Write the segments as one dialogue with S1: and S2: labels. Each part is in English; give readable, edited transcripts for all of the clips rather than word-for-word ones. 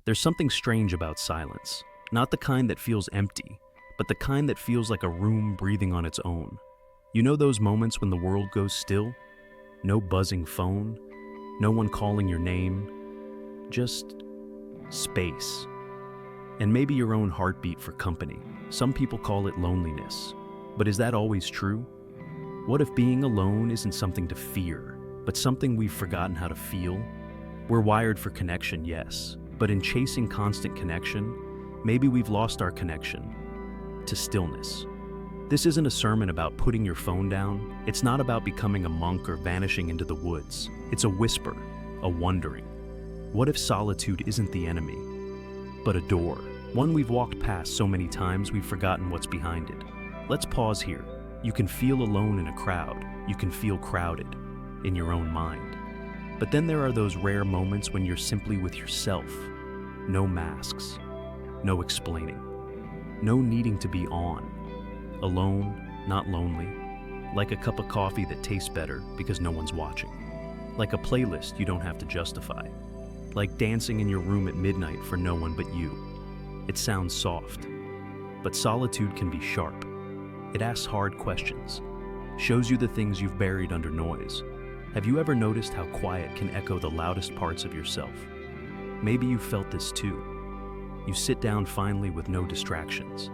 S1: There's something strange about silence, not the kind that feels empty, but the kind that feels like a room breathing on its own. You know those moments when the world goes still? No buzzing phone, no one calling your name, just space. And maybe your own heartbeat for company. Some people call it loneliness. But is that always true? What if being alone isn't something to fear, but something we've forgotten how to feel? We're wired for connection, yes, but in chasing constant connection, maybe we've lost our connection to stillness. This isn't a sermon about putting your phone down. It's not about becoming a monk or vanishing into the woods. It's a whisper, a wondering. What if solitude isn't the enemy, but a door? One we've walked past so many times we've forgotten what's behind it. Let's pause here. You can feel alone in a crowd. You can feel crowded in your own mind. But then there are those rare moments when you're simply with yourself. No masks, no explaining, no needing to be on. Alone, not lonely. Like a cup of coffee that tastes better because no one's watching. Like a playlist you don't have to justify. Like dancing in your room at midnight for no one but you. It sounds soft, but solitude can be sharp. It asks hard questions, shows you the things you've buried under noise. Have you ever noticed how quiet can echo the loudest parts of yourself? Maybe you felt this too. You sit down finally with no distractions,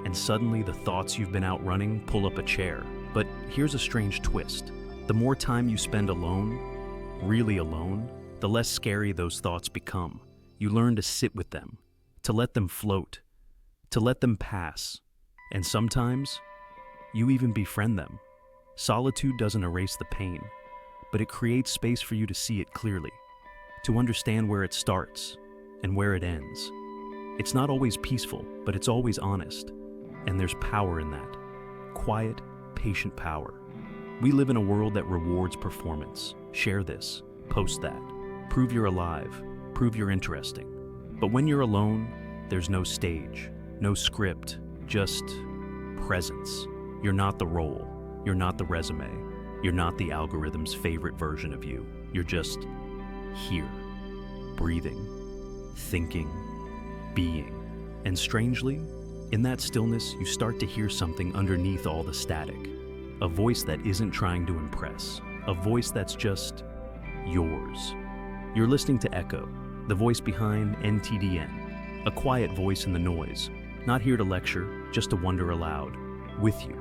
S1: and suddenly the thoughts you've been outrunning pull up a chair. But here's a strange twist. The more time you spend alone, really alone, the less scary those thoughts become. You learn to sit with them, to let them float, to let them pass, and sometimes you even befriend them. Solitude doesn't erase the pain, but it creates space for you to see it clearly, to understand where it starts and where it ends. It's not always peaceful, but it's always honest, and there's power in that. Quiet, patient power. We live in a world that rewards performance. Share this, post that, prove you're alive, prove you're interesting. But when you're alone, there's no stage, no script, just presence. You're not the role, you're not the resume, you're not the algorithm's favorite version of you. You're just here, breathing, thinking, being. And strangely, in that stillness, you start to hear something underneath all the static. A voice that isn't trying to impress, a voice that's just yours. You're listening to Echo, the voice behind NTDN, a quiet voice in the noise, not here to lecture, just to wonder aloud, with you.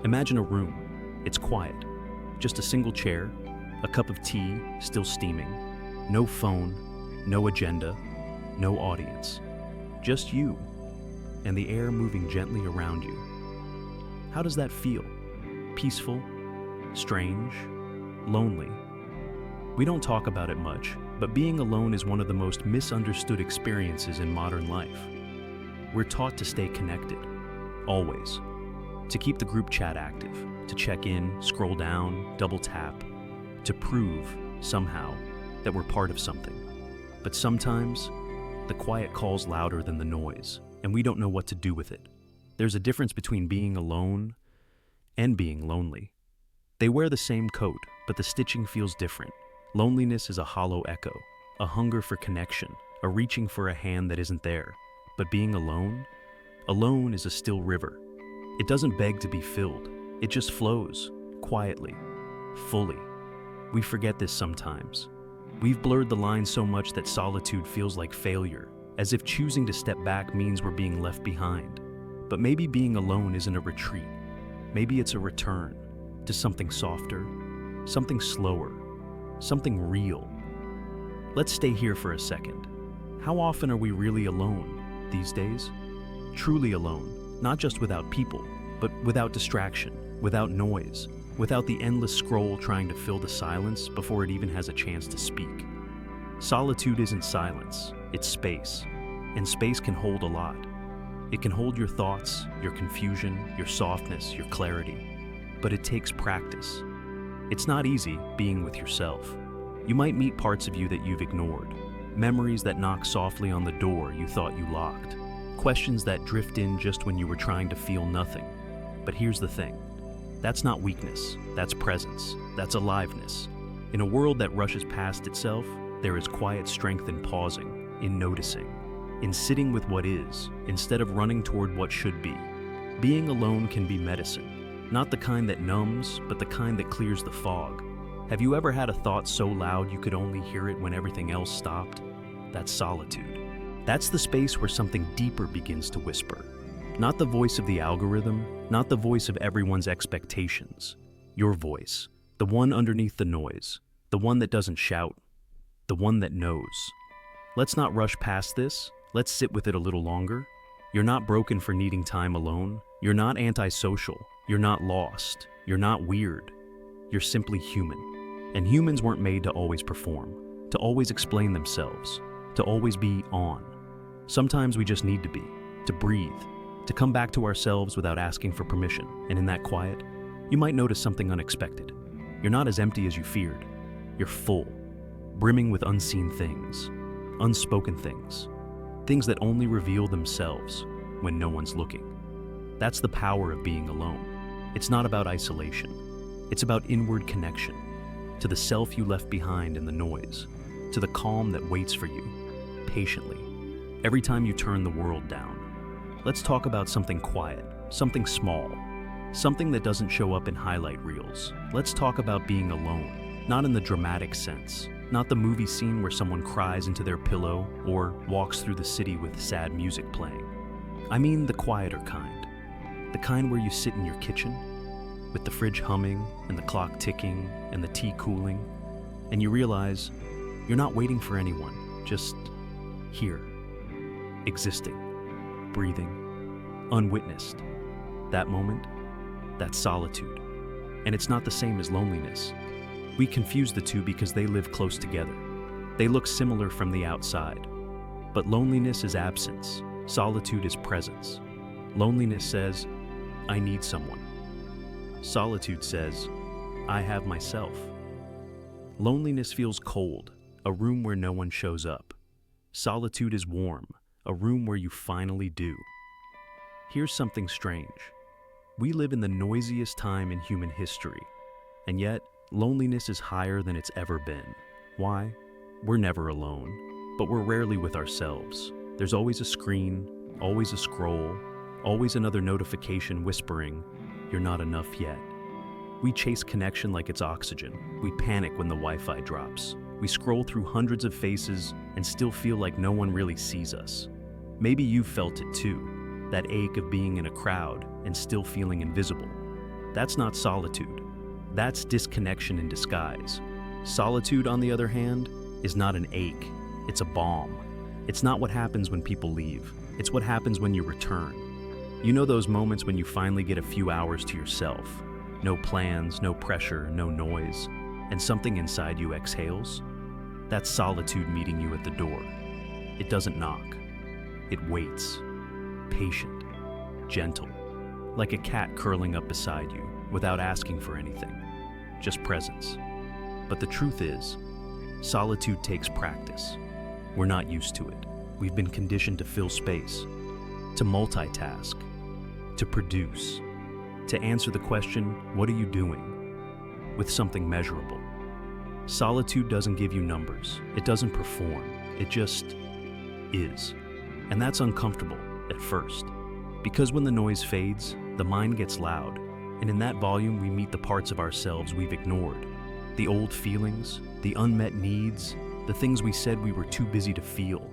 S1: Imagine a room. It's quiet. Just a single chair, a cup of tea still steaming, no phone, no agenda, no audience. Just you, and the air moving gently around you. How does that feel? Peaceful? Strange? Lonely? We don't talk about it much, but being alone is one of the most misunderstood experiences in modern life. We're taught to stay connected, always. To keep the group chat active, to check in, scroll down, double tap, to prove, somehow, that we're part of something. But sometimes, the quiet calls louder than the noise, and we don't know what to do with it. There's a difference between being alone and being lonely. They wear the same coat, but the stitching feels different. Loneliness is a hollow echo, a hunger for connection, a reaching for a hand that isn't there. But being alone is a still river. It doesn't beg to be filled. It just flows, quietly, fully. We forget this sometimes. We've blurred the line so much that solitude feels like failure, as if choosing to step back means we're being left behind. But maybe being alone isn't a retreat. Maybe it's a return to something softer, something slower, something real. Let's stay here for a second. How often are we really alone these days? Truly alone. Not just without people, but without distraction, without noise, without the endless scroll trying to fill the silence before it even has a chance to speak. Solitude isn't silence, it's space, and space can hold a lot. It can hold your thoughts, your confusion, your softness, your clarity, but it takes practice. It's not easy being with yourself. You might meet parts of you that you've ignored, memories that knock softly on the door you thought you locked, questions that drift in just when you were trying to feel nothing. But here's the thing. That's not weakness. That's presence. That's aliveness. In a world that rushes past itself, there is quiet strength in pausing, in noticing, in sitting with what is, instead of running toward what should be. Being alone can be medicine, not the kind that numbs, but the kind that clears the fog. Have you ever had a thought so loud you could only hear it when everything else stopped? That's solitude. That's the space where something deeper begins to whisper. Not the voice of the algorithm, not the voice of everyone's expectations. Your voice, the one underneath the noise, the one that doesn't shout, the one that knows. Let's not rush past this. Let's sit with it a little longer. You're not broken for needing time alone. You're not antisocial. You're not lost. You're not weird. You're simply human. And humans weren't made to always perform, to always explain themselves, to always be on. Sometimes we just need to be, to breathe, to come back to ourselves without asking for permission. And in that quiet, you might notice something unexpected. You're not as empty as you feared. You're full, brimming with unseen things, unspoken things, things that only reveal themselves when no one's looking. That's the power of being alone. It's not about isolation. It's about inward connection, to the self you left behind in the noise, to the calm that waits for you, patiently, every time you turn the world down. Let's talk about something quiet, something small, something that doesn't show up in highlight reels. Let's talk about being alone, not in the dramatic sense, not the movie scene where someone cries into their pillow or walks through the city with sad music playing. I mean the quieter kind, the kind where you sit in your kitchen, with the fridge humming and the clock ticking and the tea cooling, and you realize you're not waiting for anyone, just here, existing, breathing, unwitnessed. That moment, that's solitude. And it's not the same as loneliness. We confuse the two because they live close together. They look similar from the outside. But loneliness is absence. Solitude is presence. Loneliness says, I need someone. Solitude says, I have myself. Loneliness feels cold, a room where no one shows up. Solitude is warm, a room where you finally do. Here's something strange. We live in the noisiest time in human history, and yet loneliness is higher than it's ever been. Why? We're never alone, but we're rarely with ourselves. There's always a screen, always a scroll, always another notification whispering, you're not enough yet. We chase connection like it's oxygen. We panic when the Wi-Fi drops. We scroll through hundreds of faces and still feel like no one really sees us. Maybe you've felt it too, that ache of being in a crowd and still feeling invisible. That's not solitude. That's disconnection in disguise. Solitude, on the other hand, is not an ache. It's a balm. It's not what happens when people leave. It's what happens when you return. You know those moments when you finally get a few hours to yourself. No plans, no pressure, no noise, and something inside you exhales? That's solitude meeting you at the door. It doesn't knock. It waits. Patient. Gentle. Like a cat curling up beside you, without asking for anything. Just presence. But the truth is, solitude takes practice. We're not used to it. We've been conditioned to fill space, to multitask, to produce, to answer the question, what are you doing? With something measurable. Solitude doesn't give you numbers. It doesn't perform. It just is. And that's uncomfortable at first. Because when the noise fades, the mind gets loud. And in that volume, we meet the parts of ourselves we've ignored. The old feelings, the unmet needs, the things we said we were too busy to feel.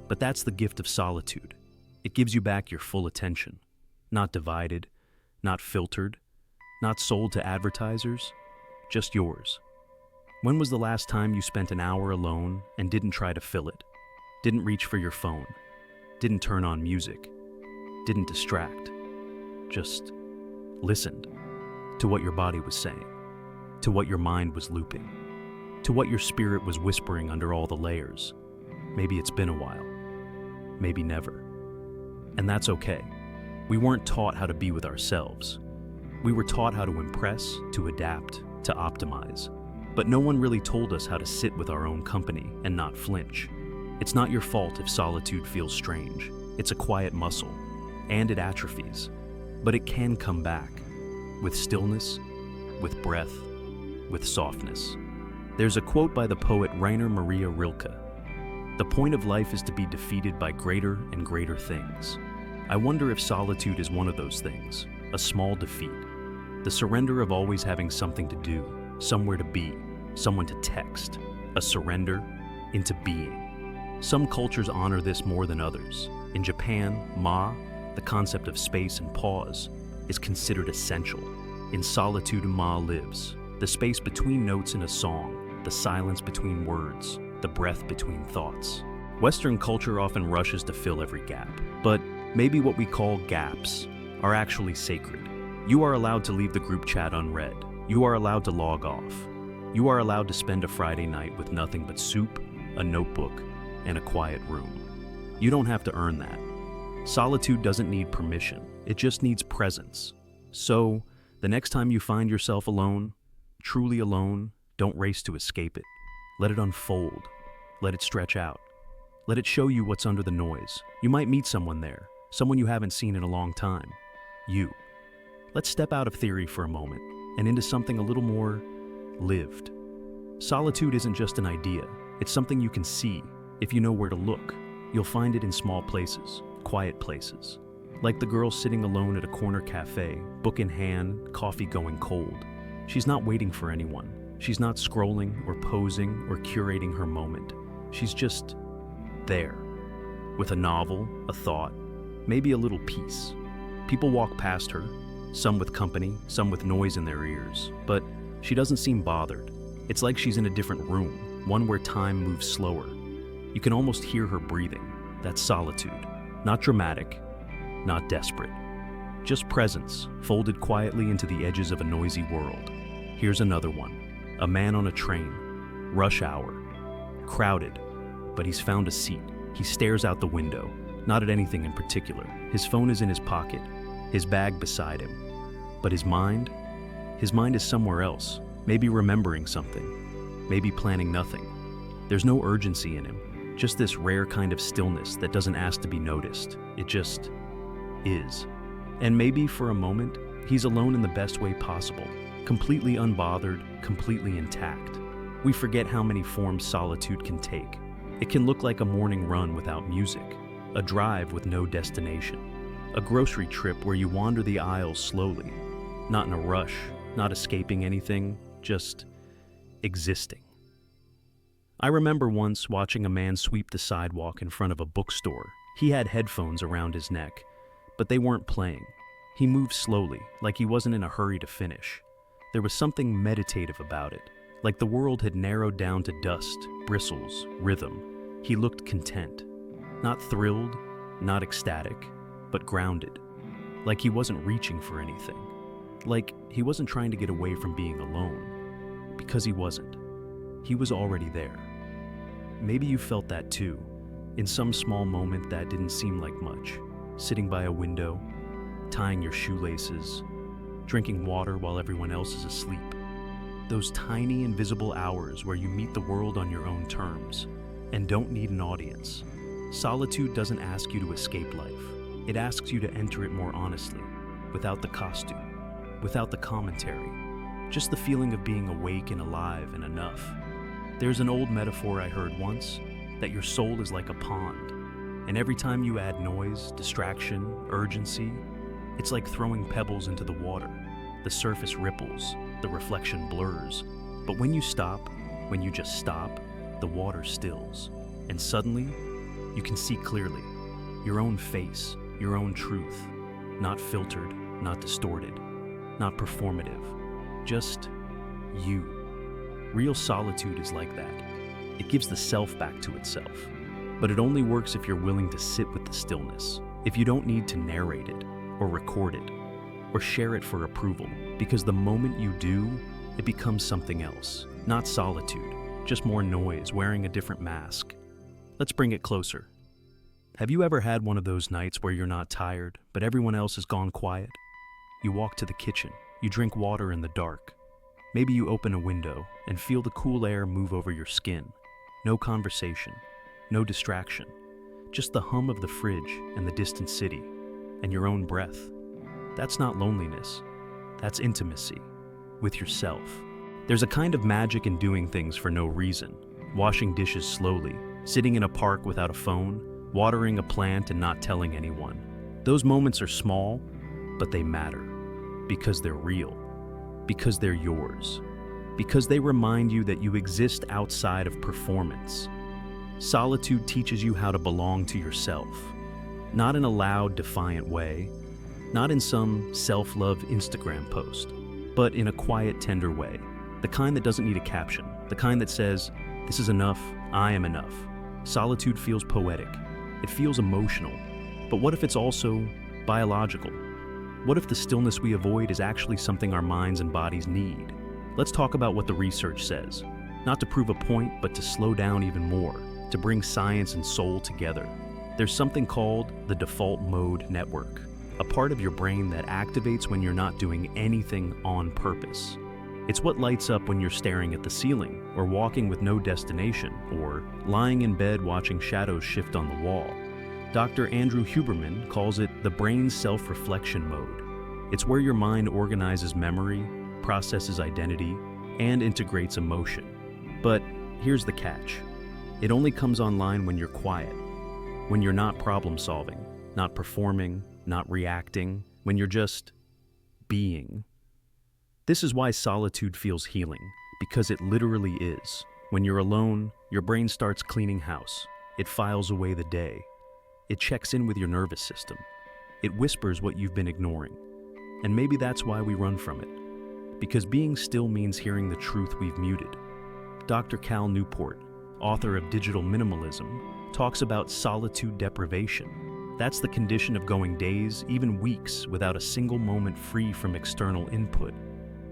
S1: But that's the gift of solitude. It gives you back your full attention. Not divided, not filtered, not sold to advertisers, just yours. When was the last time you spent an hour alone and didn't try to fill it? Didn't reach for your phone? Didn't turn on music? Didn't distract? Just listened to what your body was saying, to what your mind was looping, to what your spirit was whispering under all the layers. Maybe it's been a while, maybe never. And that's okay. We weren't taught how to be with ourselves. We were taught how to impress, to adapt, to optimize. But no one really told us how to sit with our own company and not flinch. It's not your fault if solitude feels strange. It's a quiet muscle, and it atrophies. But it can come back, with stillness, with breath, with softness. There's a quote by the poet Rainer Maria Rilke. The point of life is to be defeated by greater and greater things. I wonder if solitude is one of those things, a small defeat. The surrender of always having something to do, somewhere to be, someone to text, a surrender into being. Some cultures honor this more than others. In Japan, the concept of space and pause, is considered essential. In solitude, lives, the space between notes in a song, the silence between words, the breath between thoughts. Western culture often rushes to fill every gap, but maybe what we call gaps are actually sacred. You are allowed to leave the group chat unread. You are allowed to log off. You are allowed to spend a Friday night with nothing but soup, a notebook, and a quiet room. You don't have to earn that. Solitude doesn't need permission. It just needs presence. So, the next time you find yourself alone, truly alone, don't race to escape it. Let it unfold. Let it stretch out. Let it show you what's under the noise. You might meet someone there, someone you haven't seen in a long time. You. Let's step out of theory for a moment and into something a little more lived. Solitude isn't just an idea. It's something you can see. If you know where to look, you'll find it in small places, quiet places. Like the girl sitting alone at a corner cafe, book in hand, coffee going cold. She's not waiting for anyone. She's not scrolling or posing or curating her moment. She's just there, with a novel, a thought, maybe a little piece. People walk past her, some with company, some with noise in their ears, but she doesn't seem bothered. It's like she's in a different room, one where time moves slower. You can almost hear her breathing. That's solitude. Not dramatic, not desperate. Just presence, folded quietly into the edges of a noisy world. Here's another one. A man on a train, rush hour, crowded, but he's found a seat. He stares out the window, not at anything in particular. His phone is in his pocket, his bag beside him. But his mind is somewhere else, maybe remembering something, maybe planning nothing. There's no urgency in him, just this rare kind of stillness that doesn't ask to be noticed. It just is. And maybe for a moment, he's alone in the best way possible. Completely unbothered, completely intact. We forget how many forms solitude can take. It can look like a morning run without music, a drive with no destination, a grocery trip where you wander the aisles slowly, not in a rush, not escaping anything, just existing. I remember once watching a man sweep the sidewalk in front of a bookstore. He had headphones around his neck, but they weren't playing. He moved slowly, like he wasn't in a hurry to finish. There was something meditative about it, like the world had narrowed down to dust, bristles, rhythm. He looked content. Not thrilled, not ecstatic, but grounded. Like he wasn't reaching for anything. Like he wasn't trying to get away from being alone. Because he wasn't. He was already there. Maybe you felt that too, in some small moment that didn't seem like much. Sitting by a window, tying your shoelaces, drinking water while everyone else is asleep. Those tiny invisible hours where you meet the world on your own terms and don't need an audience. Solitude doesn't ask you to escape life. It asks you to enter it more honestly, without the costume, without the commentary, just the feeling of being awake and alive and enough. There's an old metaphor I heard once, that your soul is like a pond, and every time you add noise, distraction, urgency, it's like throwing pebbles into the water. The surface ripples, the reflection blurs. But when you stop, when you just stop, the water stills. And suddenly, you can see clearly. Your own face, your own truth. Not filtered, not distorted, not performative. Just you. Real solitude is like that. It gives the self back to itself. But it only works if you're willing to sit with the stillness. If you don't need to narrate it, or record it, or share it for approval, because the moment you do, it becomes something else. Not solitude, just more noise wearing a different mask. Let's bring it closer. Have you ever had one of those nights where you're not tired, but everyone else has gone quiet? You walk to the kitchen, you drink water in the dark. Maybe you open a window and feel the cool air move over your skin. No conversation, no distraction, just the hum of the fridge and the distant city, and your own breath. That's not loneliness, that's intimacy with yourself. There's a kind of magic in doing things for no reason, washing dishes slowly, sitting in a park without a phone, watering a plant and not telling anyone. Those moments are small, but they matter because they're real, because they're yours, because they remind you that you exist outside of performance. Solitude teaches you how to belong to yourself, not in a loud, defiant way, not in some self-love Instagram post, but in a quiet, tender way. The kind that doesn't need a caption, the kind that says, "This is enough, I am enough." Solitude feels poetic. It feels emotional. But what if it's also biological? What if the stillness we avoid is actually something our minds and bodies need? Let's talk about what the research says. Not to prove a point, but to slow down even more, to bring science and soul together. There's something called the default mode network, a part of your brain that activates when you're not doing anything on purpose. It's what lights up when you're staring at the ceiling, or walking with no destination, or lying in bed watching shadows shift on the wall. Dr. Andrew Huberman calls it the brain's self-reflection mode. It's where your mind organizes memory, processes identity, and integrates emotion. But here's the catch. It only comes online when you're quiet, when you're not problem-solving, not performing, not reacting, when you're just being. This is why solitude feels healing, because it literally is. When you're alone, your brain starts cleaning house. It files away the day. It checks in with your nervous system. It whispers what you've been ignoring. And maybe that's why we run from it. Because being still means hearing the truth we've muted. Dr. Cal Newport, author of Digital Minimalism, talks about solitude deprivation. That's the condition of going days, even weeks, without a single moment free from external input.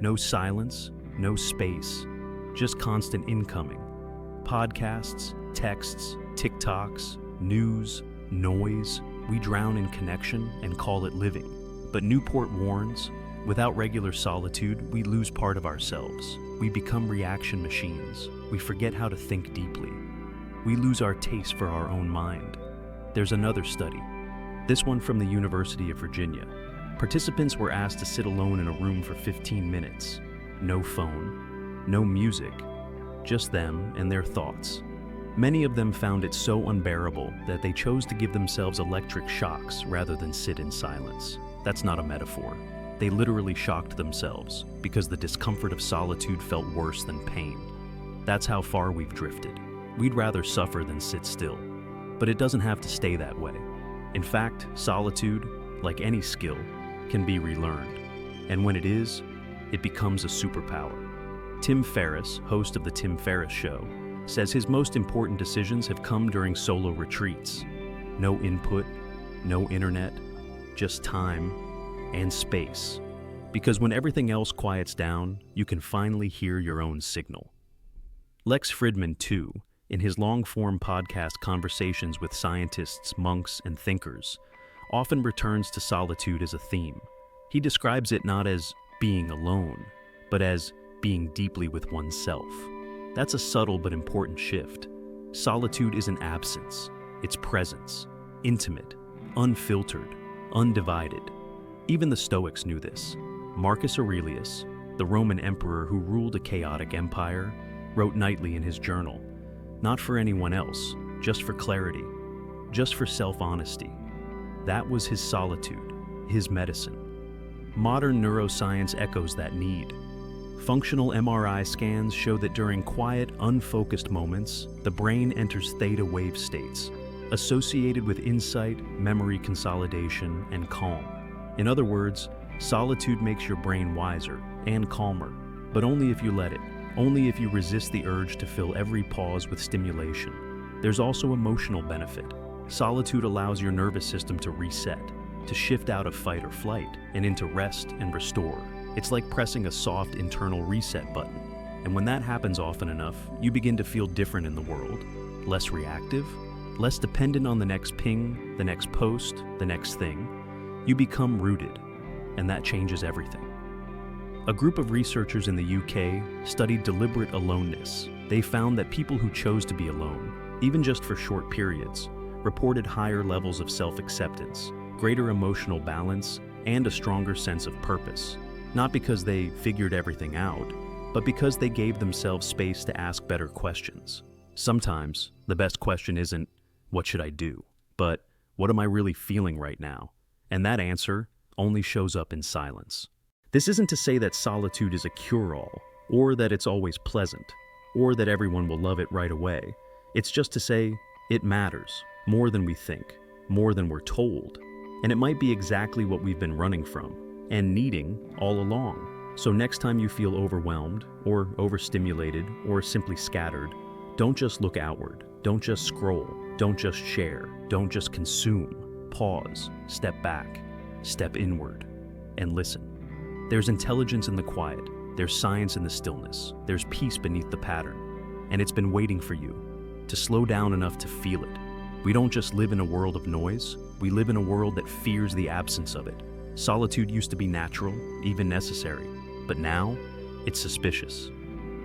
S1: No silence, no space, just constant incoming. Podcasts, texts, TikToks, news, noise. We drown in connection and call it living. But Newport warns, without regular solitude, we lose part of ourselves. We become reaction machines. We forget how to think deeply. We lose our taste for our own mind. There's another study, this one from the University of Virginia. Participants were asked to sit alone in a room for 15 minutes. No phone, no music, just them and their thoughts. Many of them found it so unbearable that they chose to give themselves electric shocks rather than sit in silence. That's not a metaphor. They literally shocked themselves because the discomfort of solitude felt worse than pain. That's how far we've drifted. We'd rather suffer than sit still. But it doesn't have to stay that way. In fact, solitude, like any skill, can be relearned. And when it is, it becomes a superpower. Tim Ferriss, host of The Tim Ferriss Show, says his most important decisions have come during solo retreats. No input, no internet, just time and space. Because when everything else quiets down, you can finally hear your own signal. Lex Fridman, too, in his long-form podcast Conversations with Scientists, Monks, and Thinkers, often returns to solitude as a theme. He describes it not as being alone, but as being deeply with oneself. That's a subtle but important shift. Solitude isn't absence, it's presence, intimate, unfiltered, undivided. Even the Stoics knew this. Marcus Aurelius, the Roman emperor who ruled a chaotic empire, wrote nightly in his journal, not for anyone else, just for clarity, just for self-honesty. That was his solitude, his medicine. Modern neuroscience echoes that need. Functional MRI scans show that during quiet, unfocused moments, the brain enters theta wave states, associated with insight, memory consolidation, and calm. In other words, solitude makes your brain wiser and calmer, but only if you let it, only if you resist the urge to fill every pause with stimulation. There's also emotional benefit. Solitude allows your nervous system to reset, to shift out of fight or flight and into rest and restore. It's like pressing a soft internal reset button. And when that happens often enough, you begin to feel different in the world. Less reactive, less dependent on the next ping, the next post, the next thing. You become rooted, and that changes everything. A group of researchers in the UK studied deliberate aloneness. They found that people who chose to be alone, even just for short periods, reported higher levels of self-acceptance, greater emotional balance, and a stronger sense of purpose. Not because they figured everything out, but because they gave themselves space to ask better questions. Sometimes the best question isn't, what should I do? But what am I really feeling right now? And that answer only shows up in silence. This isn't to say that solitude is a cure-all, or that it's always pleasant, or that everyone will love it right away. It's just to say it matters more than we think, more than we're told. And it might be exactly what we've been running from and needing all along. So next time you feel overwhelmed or overstimulated or simply scattered, don't just look outward. Don't just scroll. Don't just share. Don't just consume. Pause. Step back. Step inward. And listen. There's intelligence in the quiet. There's science in the stillness. There's peace beneath the pattern. And it's been waiting for you to slow down enough to feel it. We don't just live in a world of noise. We live in a world that fears the absence of it. Solitude used to be natural, even necessary. But now, it's suspicious.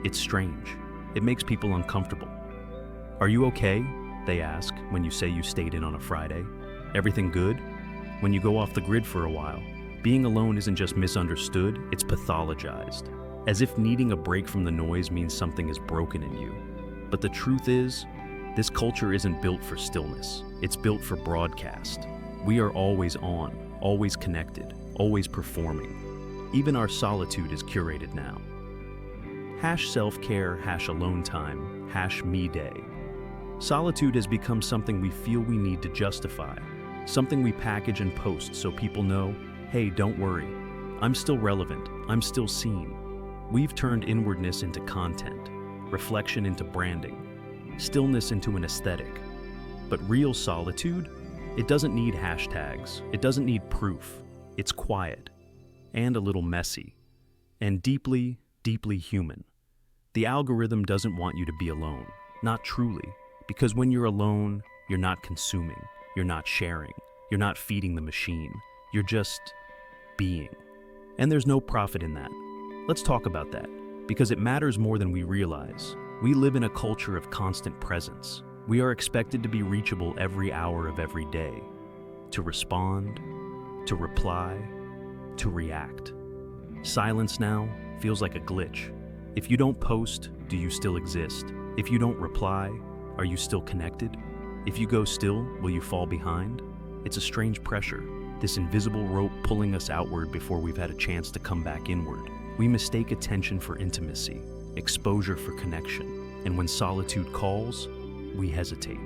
S1: It's strange. It makes people uncomfortable. Are you okay? They ask when you say you stayed in on a Friday. Everything good? When you go off the grid for a while. Being alone isn't just misunderstood, it's pathologized. As if needing a break from the noise means something is broken in you. But the truth is, this culture isn't built for stillness. It's built for broadcast. We are always on, always connected, always performing. Even our solitude is curated now. #self-care, #alone time, #me day. Solitude has become something we feel we need to justify, something we package and post so people know, hey, don't worry, I'm still relevant, I'm still seen. We've turned inwardness into content, reflection into branding, stillness into an aesthetic. But real solitude? It doesn't need hashtags, it doesn't need proof. It's quiet, and a little messy, and deeply, deeply human. The algorithm doesn't want you to be alone, not truly, because when you're alone, you're not consuming, you're not sharing, you're not feeding the machine, you're just being. And there's no profit in that. Let's talk about that, because it matters more than we realize. We live in a culture of constant presence. We are expected to be reachable every hour of every day, to respond, to reply, to react. Silence now feels like a glitch. If you don't post, do you still exist? If you don't reply, are you still connected? If you go still, will you fall behind? It's a strange pressure, this invisible rope pulling us outward before we've had a chance to come back inward. We mistake attention for intimacy, exposure for connection, and when solitude calls, we hesitate.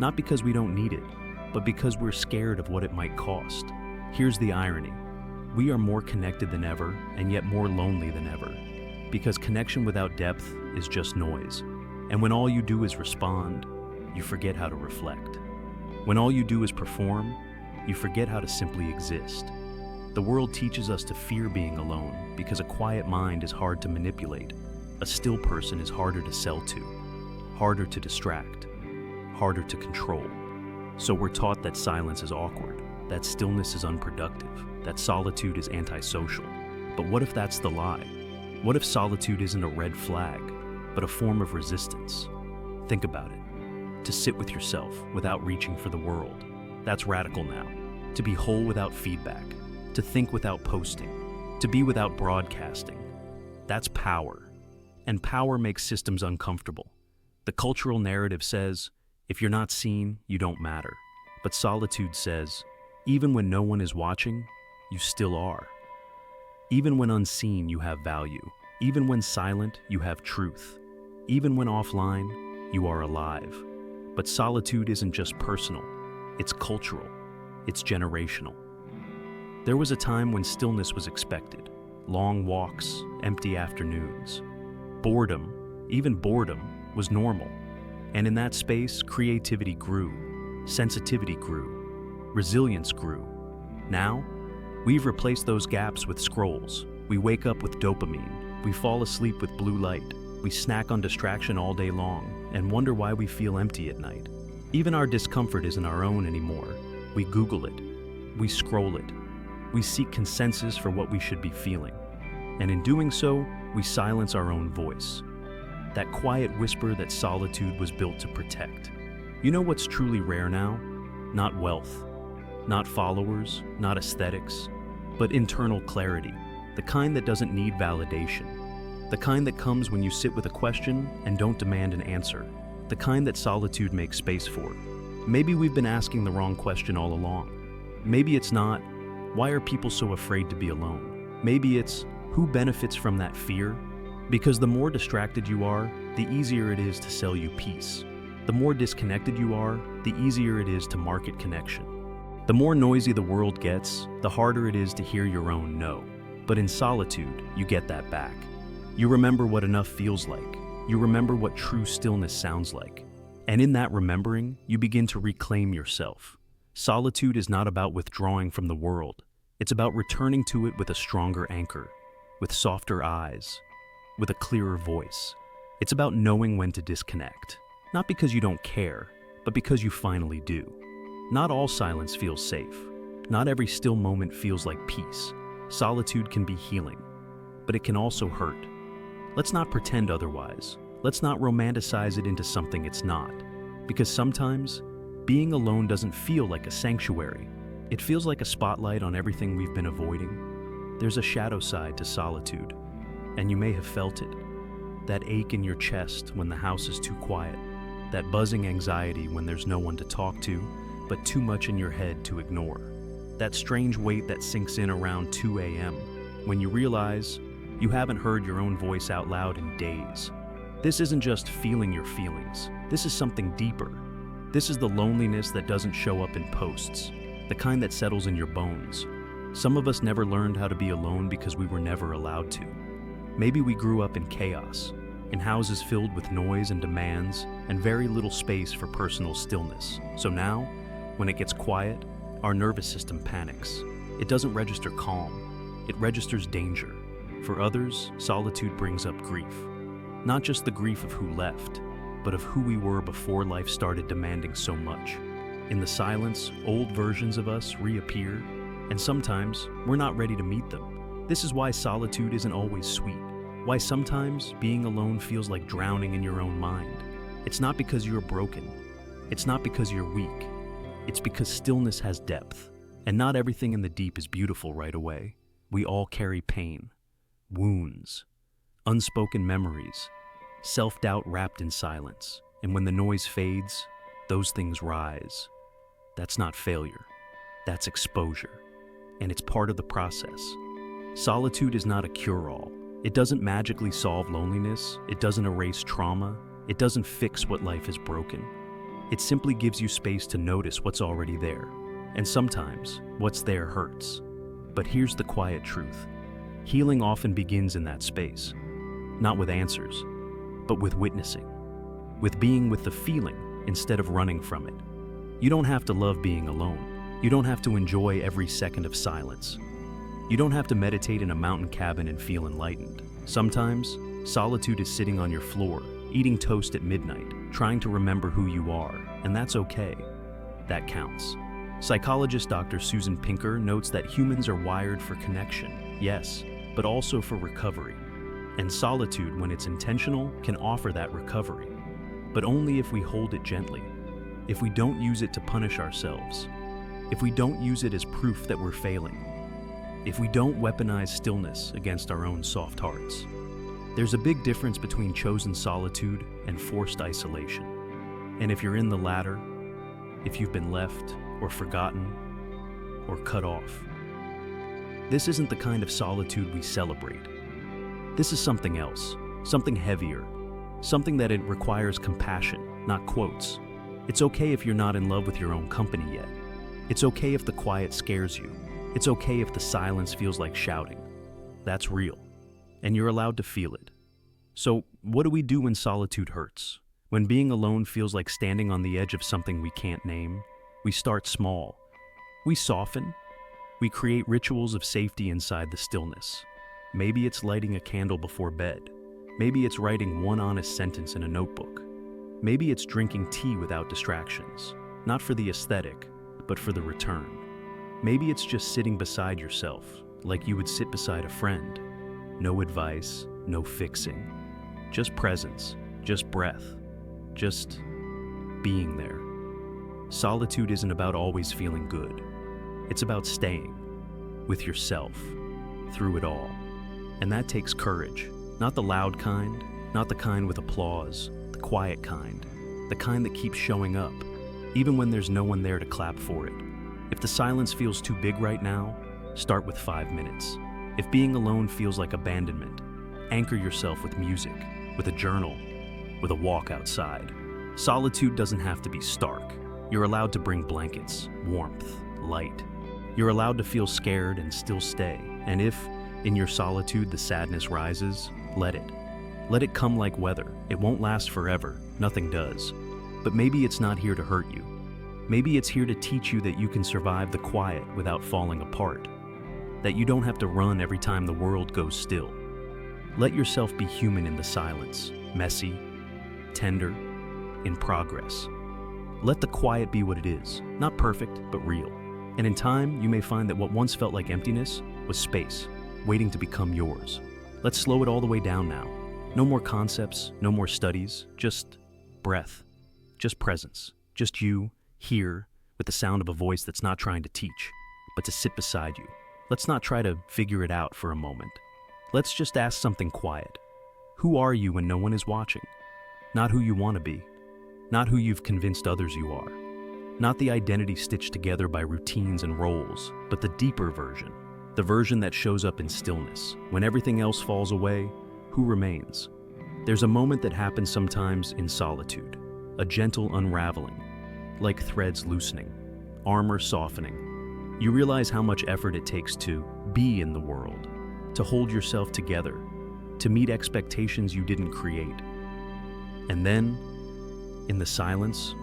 S1: Not because we don't need it, but because we're scared of what it might cost. Here's the irony. We are more connected than ever, and yet more lonely than ever. Because connection without depth is just noise. And when all you do is respond, you forget how to reflect. When all you do is perform, you forget how to simply exist. The world teaches us to fear being alone because a quiet mind is hard to manipulate. A still person is harder to sell to, harder to distract, harder to control. So we're taught that silence is awkward, that stillness is unproductive, that solitude is antisocial. But what if that's the lie? What if solitude isn't a red flag, but a form of resistance? Think about it. To sit with yourself without reaching for the world. That's radical now. To be whole without feedback. To think without posting. To be without broadcasting. That's power. And power makes systems uncomfortable. The cultural narrative says, if you're not seen, you don't matter. But solitude says, even when no one is watching, you still are. Even when unseen, you have value. Even when silent, you have truth. Even when offline, you are alive. But solitude isn't just personal. It's cultural. It's generational. There was a time when stillness was expected. Long walks, empty afternoons. Boredom, even boredom, was normal. And in that space, creativity grew. Sensitivity grew. Resilience grew. Now, we've replaced those gaps with scrolls. We wake up with dopamine. We fall asleep with blue light. We snack on distraction all day long and wonder why we feel empty at night. Even our discomfort isn't our own anymore. We Google it. We scroll it. We seek consensus for what we should be feeling. And in doing so, we silence our own voice. That quiet whisper that solitude was built to protect. You know what's truly rare now? Not wealth, not followers, not aesthetics, but internal clarity. The kind that doesn't need validation. The kind that comes when you sit with a question and don't demand an answer. the kind that solitude makes space for. Maybe we've been asking the wrong question all along. Maybe it's not, why are people so afraid to be alone? Maybe it's, who benefits from that fear? Because the more distracted you are, the easier it is to sell you peace. The more disconnected you are, the easier it is to market connection. The more noisy the world gets, the harder it is to hear your own no. But in solitude, you get that back. You remember what enough feels like. You remember what true stillness sounds like. And in that remembering, you begin to reclaim yourself. Solitude is not about withdrawing from the world. It's about returning to it with a stronger anchor, with softer eyes, with a clearer voice. It's about knowing when to disconnect. Not because you don't care, but because you finally do. Not all silence feels safe. Not every still moment feels like peace. Solitude can be healing, but it can also hurt. Let's not pretend otherwise. Let's not romanticize it into something it's not. Because sometimes, being alone doesn't feel like a sanctuary. It feels like a spotlight on everything we've been avoiding. There's a shadow side to solitude, and you may have felt it. That ache in your chest when the house is too quiet. That buzzing anxiety when there's no one to talk to, but too much in your head to ignore. That strange weight that sinks in around 2 a.m. when you realize you haven't heard your own voice out loud in days. This isn't just feeling your feelings. This is something deeper. This is the loneliness that doesn't show up in posts, the kind that settles in your bones. Some of us never learned how to be alone because we were never allowed to. Maybe we grew up in chaos, in houses filled with noise and demands, and very little space for personal stillness. So now, when it gets quiet, our nervous system panics. It doesn't register calm. It registers danger. For others, solitude brings up grief. Not just the grief of who left, but of who we were before life started demanding so much. In the silence, old versions of us reappear, and sometimes we're not ready to meet them. This is why solitude isn't always sweet. Why sometimes being alone feels like drowning in your own mind. It's not because you're broken. It's not because you're weak. It's because stillness has depth, and not everything in the deep is beautiful right away. We all carry pain, wounds, unspoken memories, self-doubt wrapped in silence. And when the noise fades, those things rise. That's not failure. That's exposure. And it's part of the process. Solitude is not a cure-all. It doesn't magically solve loneliness. It doesn't erase trauma. It doesn't fix what life has broken. It simply gives you space to notice what's already there. And sometimes, what's there hurts. But here's the quiet truth. Healing often begins in that space. Not with answers, but with witnessing. With being with the feeling instead of running from it. You don't have to love being alone. You don't have to enjoy every second of silence. You don't have to meditate in a mountain cabin and feel enlightened. Sometimes, solitude is sitting on your floor, eating toast at midnight, trying to remember who you are, and that's okay. That counts. Psychologist Dr. Susan Pinker notes that humans are wired for connection, yes, but also for recovery. And solitude, when it's intentional, can offer that recovery. But only if we hold it gently. If we don't use it to punish ourselves. If we don't use it as proof that we're failing. If we don't weaponize stillness against our own soft hearts. There's a big difference between chosen solitude and forced isolation. And if you're in the latter, if you've been left or forgotten or cut off, this isn't the kind of solitude we celebrate. This is something else, something heavier, something that it requires compassion, not quotes. It's okay if you're not in love with your own company yet. It's okay if the quiet scares you. It's okay if the silence feels like shouting. That's real, and you're allowed to feel it. So, what do we do when solitude hurts? When being alone feels like standing on the edge of something we can't name? We start small. We soften. We create rituals of safety inside the stillness. Maybe it's lighting a candle before bed. Maybe it's writing one honest sentence in a notebook. Maybe it's drinking tea without distractions, not for the aesthetic, but for the return. Maybe it's just sitting beside yourself, like you would sit beside a friend. No advice, no fixing. Just presence, just breath, just being there. Solitude isn't about always feeling good. It's about staying with yourself through it all. And that takes courage. Not the loud kind, not the kind with applause, the quiet kind. the kind that keeps showing up, even when there's no one there to clap for it. If the silence feels too big right now, start with 5 minutes. If being alone feels like abandonment, anchor yourself with music, with a journal, with a walk outside. Solitude doesn't have to be stark. You're allowed to bring blankets, warmth, light. You're allowed to feel scared and still stay. And if, in your solitude, the sadness rises, let it. Let it come like weather. It won't last forever. Nothing does. But maybe it's not here to hurt you. Maybe it's here to teach you that you can survive the quiet without falling apart. That you don't have to run every time the world goes still. Let yourself be human in the silence, messy, tender, in progress. Let the quiet be what it is, not perfect, but real. And in time, you may find that what once felt like emptiness was space, waiting to become yours. Let's slow it all the way down now. No more concepts, no more studies, just breath, just presence, just you, here, with the sound of a voice that's not trying to teach, but to sit beside you. Let's not try to figure it out for a moment. Let's just ask something quiet. Who are you when no one is watching? Not who you want to be. Not who you've convinced others you are. Not the identity stitched together by routines and roles, but the deeper version. The version that shows up in stillness. When everything else falls away, who remains? There's a moment that happens sometimes in solitude. A gentle unraveling, like threads loosening, armor softening. You realize how much effort it takes to be in the world, to hold yourself together, to meet expectations you didn't create. And then, in the silence,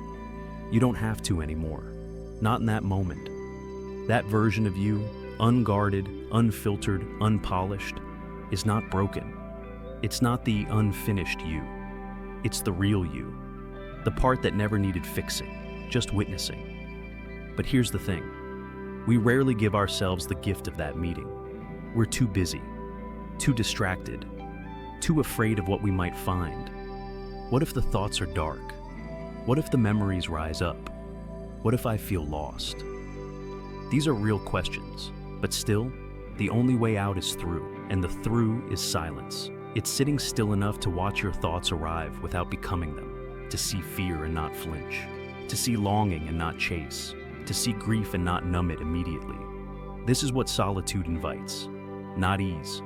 S1: you don't have to anymore. Not in that moment. That version of you, unguarded, unfiltered, unpolished, is not broken. It's not the unfinished you. It's the real you. The part that never needed fixing, just witnessing. But here's the thing. We rarely give ourselves the gift of that meeting. We're too busy, too distracted, too afraid of what we might find. What if the thoughts are dark? What if the memories rise up? What if I feel lost? These are real questions, but still, the only way out is through, and the through is silence. It's sitting still enough to watch your thoughts arrive without becoming them, to see fear and not flinch, to see longing and not chase, to see grief and not numb it immediately. This is what solitude invites, not ease,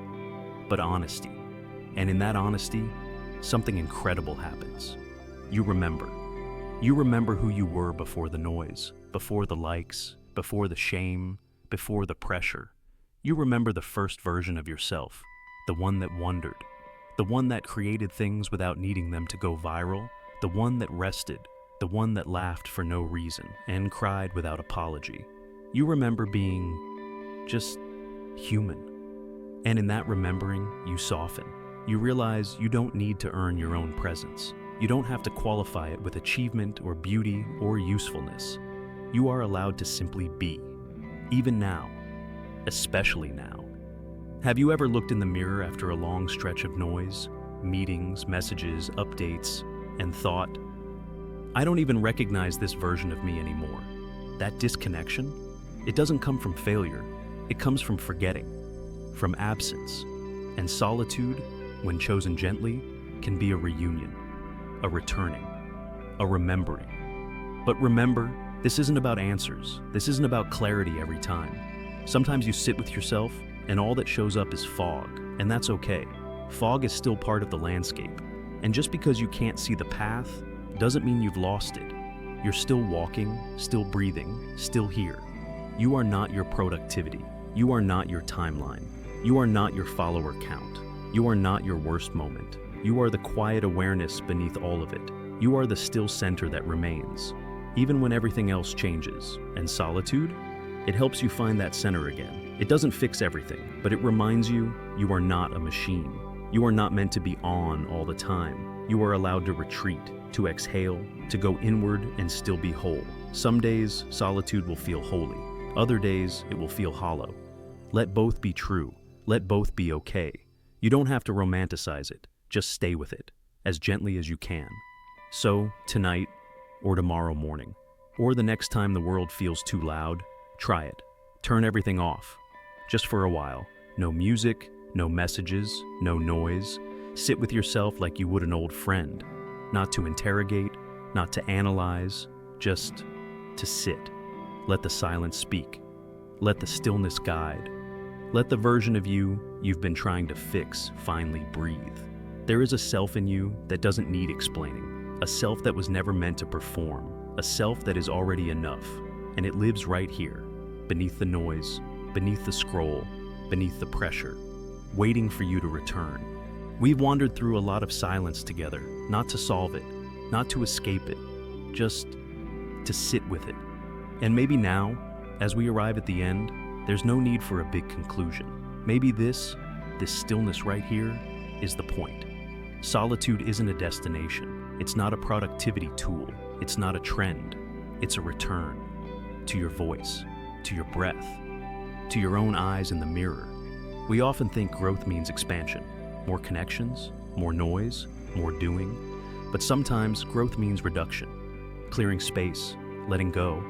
S1: but honesty. And in that honesty, something incredible happens. You remember. You remember who you were before the noise, before the likes, before the shame, before the pressure. You remember the first version of yourself, the one that wondered, the one that created things without needing them to go viral, the one that rested, the one that laughed for no reason and cried without apology. You remember being just human. And in that remembering, you soften. You realize you don't need to earn your own presence. You don't have to qualify it with achievement or beauty or usefulness. You are allowed to simply be, even now, especially now. Have you ever looked in the mirror after a long stretch of noise, meetings, messages, updates, and thought, I don't even recognize this version of me anymore? That disconnection, it doesn't come from failure. It comes from forgetting, from absence. And solitude, when chosen gently, can be a reunion, a returning, a remembering. But remember, this isn't about answers. This isn't about clarity every time. Sometimes you sit with yourself and all that shows up is fog, and that's okay. Fog is still part of the landscape. And just because you can't see the path doesn't mean you've lost it. You're still walking, still breathing, still here. You are not your productivity. You are not your timeline. You are not your follower count. You are not your worst moment. You are the quiet awareness beneath all of it. You are the still center that remains, even when everything else changes. And solitude? It helps you find that center again. It doesn't fix everything, but it reminds you you are not a machine. You are not meant to be on all the time. You are allowed to retreat, to exhale, to go inward and still be whole. Some days, solitude will feel holy. Other days, it will feel hollow. Let both be true. Let both be okay. You don't have to romanticize it. Just stay with it, as gently as you can. So, tonight, or tomorrow morning, or the next time the world feels too loud, try it. Turn everything off. Just for a while. No music, no messages, no noise. Sit with yourself like you would an old friend. Not to interrogate, not to analyze, just to sit. Let the silence speak. Let the stillness guide. Let the version of you've been trying to fix finally breathe. There is a self in you that doesn't need explaining, a self that was never meant to perform, a self that is already enough, and it lives right here, beneath the noise, beneath the scroll, beneath the pressure, waiting for you to return. We've wandered through a lot of silence together, not to solve it, not to escape it, just to sit with it. And maybe now, as we arrive at the end, there's no need for a big conclusion. Maybe this stillness right here is the point. Solitude isn't a destination. It's not a productivity tool. It's not a trend. It's a return to your voice, to your breath, to your own eyes in the mirror. We often think growth means expansion, more connections, more noise, more doing. But sometimes growth means reduction, clearing space, letting go,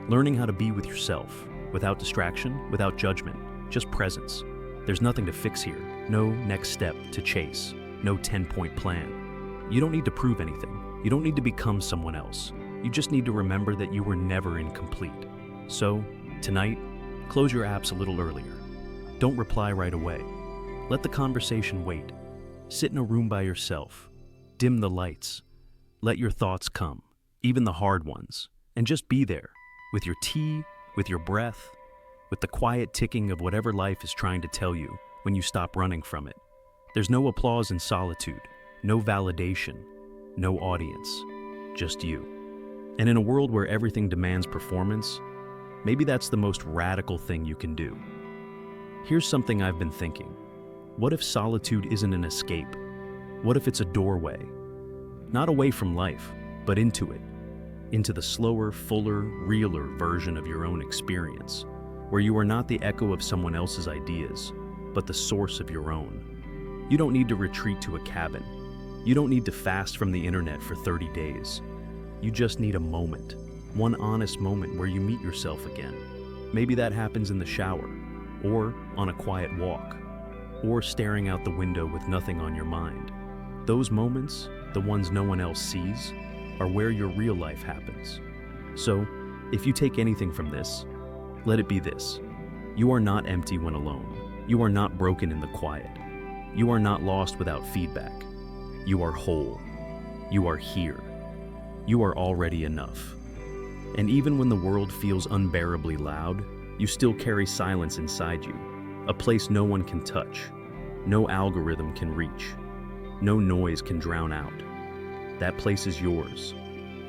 S1: learning how to be with yourself, without distraction, without judgment, just presence. There's nothing to fix here, no next step to chase, no 10-point plan. You don't need to prove anything. You don't need to become someone else. You just need to remember that you were never incomplete. So, tonight, close your apps a little earlier. Don't reply right away. Let the conversation wait. Sit in a room by yourself. Dim the lights. Let your thoughts come, even the hard ones, and just be there, with your tea, with your breath, with the quiet ticking of whatever life is trying to tell you when you stop running from it. There's no applause in solitude, no validation, no audience, just you. And in a world where everything demands performance, maybe that's the most radical thing you can do. Here's something I've been thinking. What if solitude isn't an escape? What if it's a doorway? Not away from life, but into it. Into the slower, fuller, realer version of your own experience, where you are not the echo of someone else's ideas, but the source of your own. You don't need to retreat to a cabin. You don't need to fast from the internet for 30 days. You just need a moment, one honest moment where you meet yourself again. Maybe that happens in the shower, or on a quiet walk, or staring out the window with nothing on your mind. Those moments, the ones no one else sees, are where your real life happens. So, if you take anything from this, let it be this. You are not empty when alone. You are not broken in the quiet. You are not lost without feedback. You are whole. You are here. You are already enough. And even when the world feels unbearably loud, you still carry silence inside you, a place no one can touch, no algorithm can reach, no noise can drown out. That place is yours,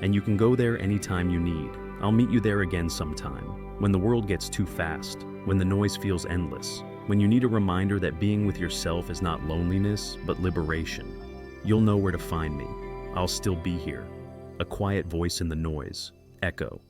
S1: and you can go there anytime you need. I'll meet you there again sometime, when the world gets too fast, when the noise feels endless, when you need a reminder that being with yourself is not loneliness, but liberation. You'll know where to find me. I'll still be here, a quiet voice in the noise, echo,